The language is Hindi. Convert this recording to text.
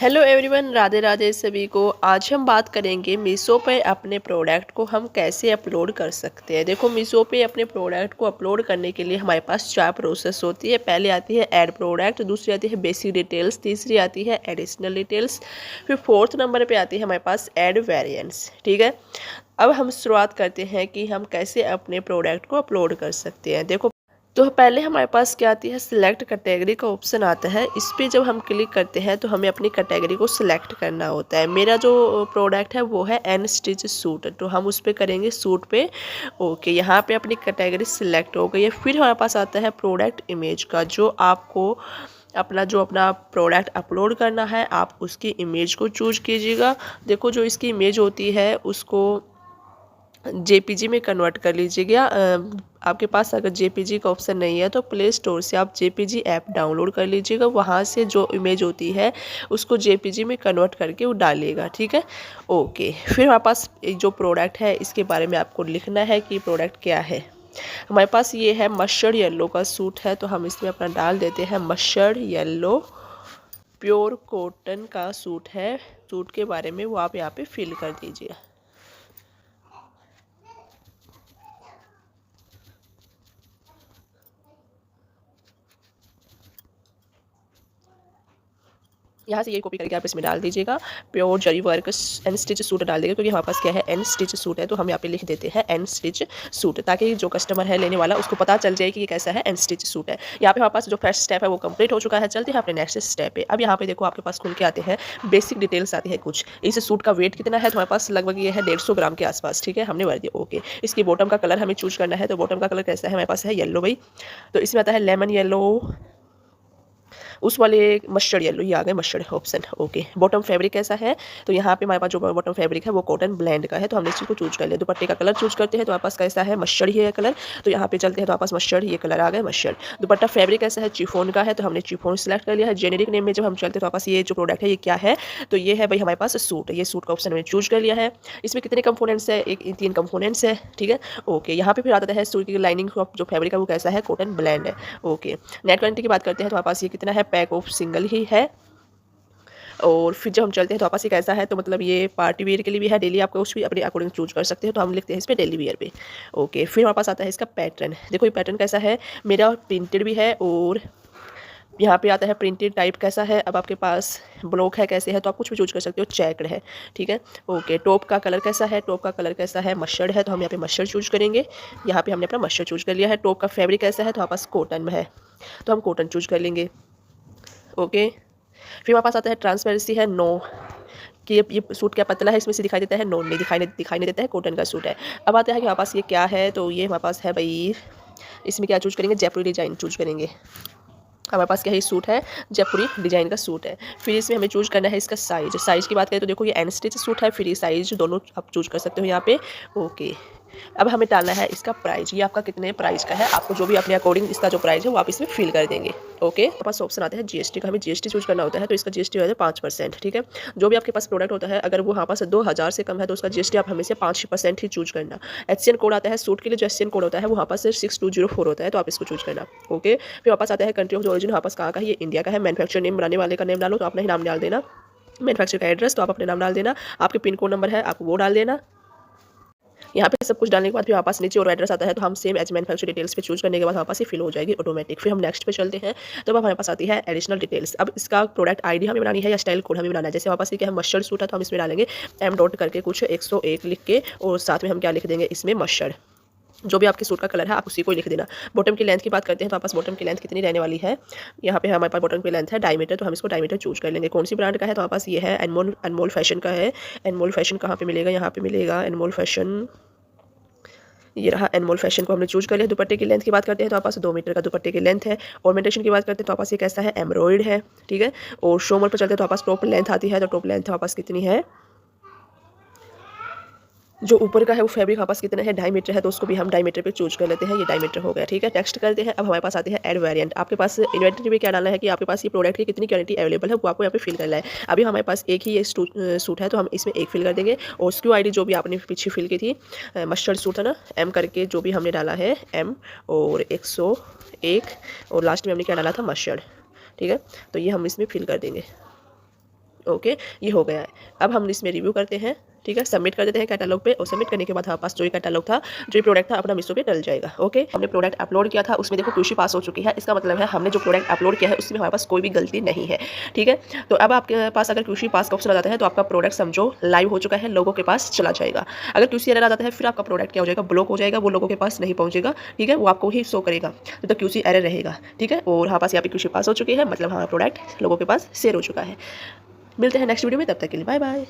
हेलो एवरीवन, राधे राधे सभी को। आज हम बात करेंगे मीशो पे अपने प्रोडक्ट को हम कैसे अपलोड कर सकते हैं। देखो, मीशो पे अपने प्रोडक्ट को अपलोड करने के लिए हमारे पास 4 प्रोसेस होती है। पहले आती है ऐड प्रोडक्ट, दूसरी आती है बेसिक डिटेल्स, तीसरी आती है एडिशनल डिटेल्स, फिर फोर्थ नंबर पे आती है हमारे पास ऐड वेरिएंट्स। ठीक है, अब हम शुरुआत करते हैं कि हम कैसे अपने प्रोडक्ट को अपलोड कर सकते हैं। देखो, तो पहले हमारे पास क्या आती है, सिलेक्ट कैटेगरी का ऑप्शन आता है। इस पे जब हम क्लिक करते हैं तो हमें अपनी कैटेगरी को सिलेक्ट करना होता है। मेरा जो प्रोडक्ट है वो है एन स्टिच सूट, तो हम उस पर करेंगे सूट पे। ओके, यहाँ पे अपनी कैटेगरी सिलेक्ट हो गई है। फिर हमारे पास आता है प्रोडक्ट इमेज का, जो आपको अपना प्रोडक्ट अपलोड करना है, आप उसकी इमेज को चूज कीजिएगा। देखो, जो इसकी इमेज होती है उसको जेपीजी में कन्वर्ट कर लीजिएगा। आपके पास अगर जेपीजी का ऑप्शन नहीं है तो प्ले स्टोर से आप जेपीजी ऐप डाउनलोड कर लीजिएगा। वहाँ से जो इमेज होती है उसको जेपीजी में कन्वर्ट करके वो डालिएगा। ठीक है, ओके। फिर हमारे पास जो प्रोडक्ट है इसके बारे में आपको लिखना है कि प्रोडक्ट क्या है। हमारे पास ये है मस्टर्ड येलो का सूट है, तो हम इसमें अपना डाल देते हैं मस्टर्ड येलो प्योर कॉटन का सूट है। सूट के बारे में वो आप यहाँ पे फिल कर दीजिए। यहाँ से ये कॉपी करके आप इसमें डाल दीजिएगा। Pure zari work and stitch suit डाल देगा, क्योंकि हमारे पास क्या है, एन स्टिच सूट है, तो हम यहाँ पे लिख देते हैं एन स्टिच सूट, ताकि जो कस्टमर है लेने वाला उसको पता चल जाए कि ये कैसा है, एन स्टिच सूट है। यहाँ पे हमारे पास जो फर्स्ट स्टेप है वो कंप्लीट हो चुका है। चलते हैं अपने नेक्स्ट स्टेप पे। अब यहाँ पे देखो, आपके पास खुल के आते हैं बेसिक डिटेल्स आती है कुछ। इस सूट का वेट कितना है, तो हमारे पास लगभग ये है 150 ग्राम के आसपास। ठीक है, हमने भर दिया। ओके, इसकी बॉटम का कलर हमें चूज करना है, तो बॉटम का कलर कैसा है, हमारे पास है येलो भाई। तो इसमें आता है लेमन येलो, उस वाले मस्टर्ड येलो, ये आ गए mustard option. Okay, bottom fabric कैसा है, तो यहाँ पे हमारे पास जो बॉटम फैब्रिक है वो कॉटन ब्लेंड का है, तो हमने इस चीज़ को चूज कर लिया। दुपट्टे का कलर चूज करते हैं, तो हमारे पास कैसा है, मस्टर्ड ही है कलर, तो यहाँ पे चलते हैं, तो हमारे पास मस्टर्ड ये कलर आ गए मस्टर्ड। दुपट्टा फैब्रिक कैसा है, चिफोन का है, तो हमने चिफोन सेलेक्ट कर लिया है। जेनेरिक नेम में जब हम चलते हैं तो हमारे पास ये जो प्रोडक्ट है ये क्या है, तो ये है भाई हमारे पास सूट। ये सूट का ऑप्शन हमने चूज कर लिया है। इसमें कितने कंपोनेंट्स है, एक 3 कंपोनेंट्स है। ठीक है, ओके। यहाँ पे फिर आता है सूट की लाइनिंग जो फैब्रिक है वो कैसा है, कॉटन ब्लेंड है। ओके, नेट क्वालिटी की बात करते हैं तो हमारे पास ये कितना है, पैक ऑफ सिंगल ही है। और फिर जब हम चलते हैं तो आपस एक ऐसा है, तो मतलब ये पार्टी वेयर के लिए भी है, डेली आपको उस भी अपने अकॉर्डिंग चूज कर सकते हो, तो हम लिखते हैं इस पर डेली वेयर पे। ओके, फिर हमारे पास आता है इसका पैटर्न। देखो, ये पैटर्न कैसा है, मेरा प्रिंटेड भी है, और यहाँ पे आता है प्रिंटेड टाइप कैसा है। अब आपके पास ब्लॉक है कैसे है, तो आप कुछ भी चूज कर सकते हो। चेक्ड है, ठीक है, ओके। टॉप का कलर कैसा है, टॉप का कलर कैसा है, मस्टर्ड है, तो हम यहाँ पे मस्टर्ड चूज करेंगे। यहाँ पे हमने अपना मस्टर्ड चूज कर लिया है। टॉप का फैब्रिक कैसा है, तो हमारे पास कॉटन में है, तो हम कॉटन चूज कर लेंगे। ओके, फिर हमारे पास आता है ट्रांसपेरेंसी है, नो, कि ये सूट क्या पतला है, इसमें से दिखाई देता है, नो, नहीं दिखाई नहीं देता है, कॉटन का सूट है। अब आता है कि हमारे पास ये क्या है, तो ये हमारे पास है भाई, इसमें क्या चूज करेंगे, जयपुरी डिजाइन चूज करेंगे। हमारे पास क्या है, सूट है, जयपुरी डिजाइन का सूट है। फिर इसमें हमें चूज करना है इसका साइज की बात करें तो देखो ये एन स्टिच सूट है, फिर ये साइज दोनों आप चूज कर सकते हो यहाँ पे। ओके, अब हमें डालना है इसका प्राइस, ये आपका कितने प्राइस का है, आपको जो भी अपने अकॉर्डिंग इसका जो प्राइस है वो आप इसमें फिल कर देंगे। ओके, तो पास ऑप्शन आता है जीएसटी का, हमें जीएसटी चूज करना होता है, तो इसका जीएसटी हो जाता है 5%। ठीक है, जो भी आपके पास प्रोडक्ट होता है अगर वो यहाँ पास 2000 से कम है तो उसका जीएसटी आप हमें से 5% ही चूज करना। एचसीएन कोड आता है सूट के लिए, जो एचसीएन कोड होता है वो यहाँ पास 6204 होता है, तो आप इसको चूज करना। ओके, फिर वापस आता है कंट्री ऑफ ओरिजिन, यहाँ पास कहाँ का है, ये इंडिया का है। मैन्युफैक्चर नेम, बनाने वाले का नेम डालो, तो अपना ही नाम डाल देना। मैन्युफैक्चर का एड्रेस, तो आप अपने नाम डाल देना। आपके पिन कोड नंबर है, आप वो डाल देना। यहाँ पे सब कुछ डालने के बाद फिर हमारे पास नीचे और एड्रेस आता है, तो हम सेम एज मैन्युफैक्चर डिटेल्स पे चूज करने के बाद हमारे पास ये फिल हो जाएगी ऑटोमेटिक। फिर हम नेक्स्ट पे चलते हैं, तो अब हमारे पास आती है एडिशनल डिटेल्स। अब इसका प्रोडक्ट आईडी हमें बनानी है या स्टाइल कोड हमें बनाना है। जैसे हमारे पास ये क्या है, मस्टर्ड सूट है, तो हम इसमें डालेंगे एम डॉट करके कुछ 101 लिख के, और साथ में हम क्या लिख देंगे इसमें, मस्टर्ड। जो भी आपके सूट का कलर है आप उसी को लिख देना। बॉटम की लेंथ की बात करते हैं, तो आपके पास बॉटम की लेंथ कितनी रहने वाली है, यहाँ पे हमारे पास बॉटम की लेंथ है डायमीटर, तो हम इसको डायमीटर चूज कर लेंगे। कौन सी ब्रांड का है, तो हमारे पास ये है अनमोल फैशन का है। अनमोल फैशन कहाँ पे मिलेगा, यहाँ पे मिलेगा अनमोल फैशन, ये रहा अनमोल फैशन को हमने चूज कर लिया। दुपट्टे की लेंथ की बात करते हैं, तो आपके पास 2 मीटर का दुपट्टे की लेंथ है। ऑर्नामेंटेशन की बात करते हैं, तो आपके पास ये कैसा है, एम्ब्रॉयड है। ठीक है, और शोमर पर चलते हैं, तो आपके पास टॉप लेंथ आती है, तो टॉप लेंथ हमारे पास कितनी है, जो ऊपर का है वो फैब्रिक हमारे पास कितना है, 2.5 मीटर है, तो उसको भी हम 2.5 मीटर पे चूज कर लेते हैं। ये 2.5 मीटर हो गया। ठीक है, टेक्स्ट करते हैं। अब हमारे पास आते हैं ऐड वेरिएंट। आपके पास इन्वेंटरी में क्या डालना है कि आपके पास ये प्रोडक्ट की कितनी क्वांटिटी अवेलेबल है वो आपको यहाँ पे फिल करना है। अभी हमारे पास एक ही ये सूट है, तो हम इसमें एक फिल कर देंगे। और SKU ID जो भी आपने पीछे फिल की थी, मस्टर्ड सूट है ना, M करके जो भी हमने डाला है M, और 101, और लास्ट में हमने क्या डाला था, मस्टर्ड। ठीक है, तो ये हम इसमें फिल कर देंगे। ओके, ये हो गया है। अब हम इसमें रिव्यू करते हैं, ठीक है, सबमिट कर देते हैं कैटलॉग पे और सबमिट करने के बाद हमारे पास जो ये कैटलॉग था, जो ये प्रोडक्ट था अपना मीशो पे डल जाएगा। ओके, हमने प्रोडक्ट अपलोड किया था, उसमें देखो QC पास हो चुकी है, इसका मतलब है हमने जो प्रोडक्ट अपलोड किया है उसमें हमारे पास कोई भी गलती नहीं है, ठीक है। तो अब आपके पास अगर QC पास का ऑप्शन आ जाता है तो आपका प्रोडक्ट समझो लाइव हो चुका है, लोगों के पास चला जाएगा। अगर QC एरर आ जाता है फिर आपका प्रोडक्ट क्या हो जाएगा, ब्लॉक हो जाएगा, वो लोगों के पास नहीं पहुँचेगा, ठीक है, वो आपको ही शो करेगा तो QC एरर रहेगा, ठीक है। और हमारे पास यहाँ पे QC पास हो चुकी है, मतलब हमारा प्रोडक्ट लोगों के पास शेयर हो चुका है। मिलते हैं नेक्स्ट वीडियो में, तब तक के लिए बाय बाय।